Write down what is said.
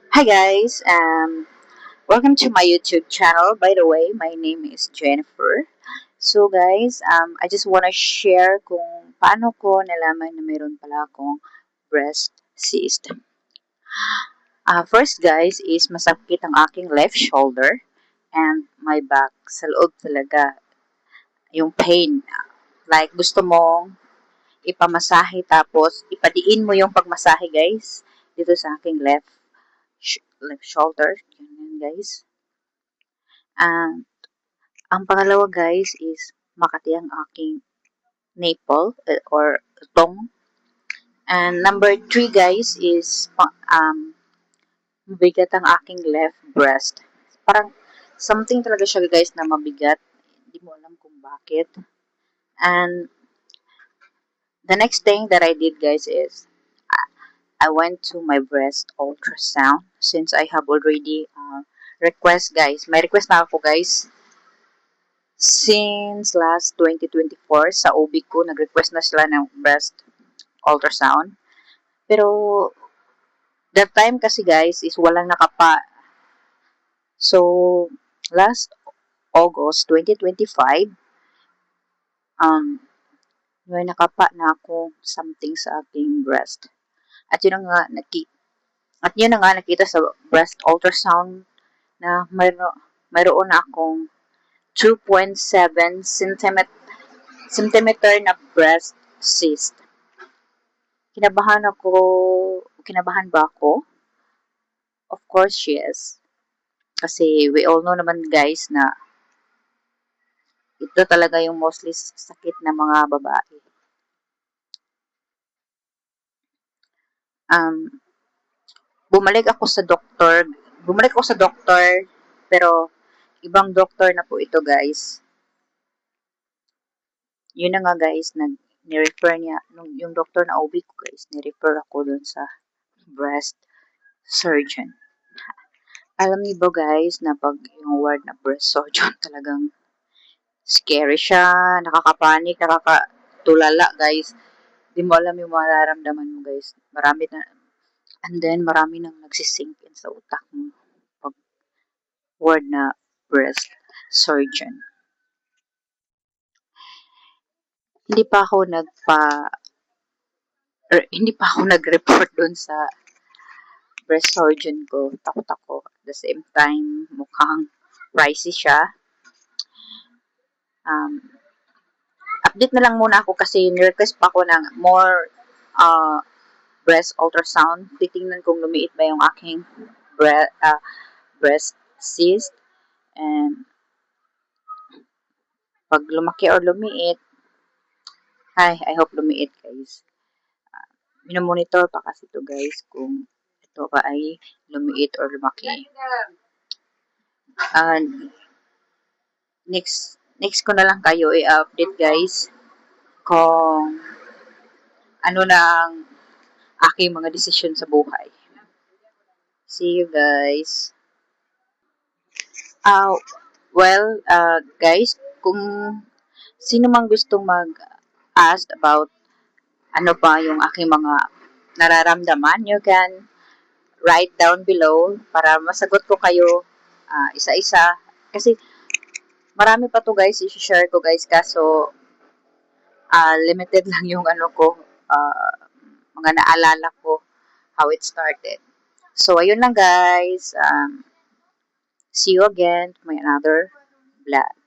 Hi guys, welcome to my YouTube channel. By the way, my name is Jennifer. So guys, I just want to share kung paano ko nalaman na mayroon pala akong breast cyst. First guys is masakit ang aking left shoulder and my back sa loob talaga. Yung pain. Like gusto mong ipamasahe tapos ipadiin mo yung pagmasahe guys dito sa aking left shoulder. Ganyan guys. And ang pangalawa guys is makati ang aking naple or tong. And number three guys is mabigat ang aking left breast. Parang something talaga siya guys na mabigat. Hindi mo alam kung bakit. And the next thing that I did guys is I went to my breast ultrasound since I have already request guys. May request na ako guys since last 2024 sa OB ko, nag-request na sila ng breast ultrasound. Pero, that time kasi guys, is walang nakapa. So, last August 2025, may nakapa na ako something sa aking breast. At yun na nga, nakita sa breast ultrasound na mayroon na akong 2.7 centimeter na breast cyst. Kinabahan ba ako? Of course, yes. Kasi we all know naman guys na ito talaga yung mostly sakit ng mga babae. Um, Bumalik ako sa doktor, pero ibang doktor na po ito guys. Yun na nga guys, ni-refer niya, yung doktor na OB ko guys, ni-refer ako dun sa breast surgeon. Alam niyo ba guys, na pag yung word na breast surgeon talagang scary siya, nakakapanik, nakakatulala guys. Di mo alam yung mararamdaman mo guys. Marami nang nagsisink in sa utak mo pag word na breast surgeon. Hindi pa ako hindi pa ako nag-report doon sa breast surgeon ko. Takot ako. At the same time, mukhang pricey siya. Um, Update na lang muna ako kasi ni-request pa ako ng more breast ultrasound. Titingnan kung lumiit ba yung aking breast cyst. And pag lumaki or lumiit, I hope lumiit guys. Minomonitor pa kasi ito guys kung ito ba ay lumiit or lumaki. Next ko na lang kayo i-update guys kung ano na ang aking mga desisyon sa buhay. See you guys. Uh, guys, kung sino mang gustong mag-ask about ano ba yung aking mga nararamdaman, you can write down below para masagot ko kayo isa-isa. Kasi marami pa to guys, i-share ko guys, kaso limited lang yung mga naalala ko, how it started. So, ayun lang guys. See you again to my another vlog.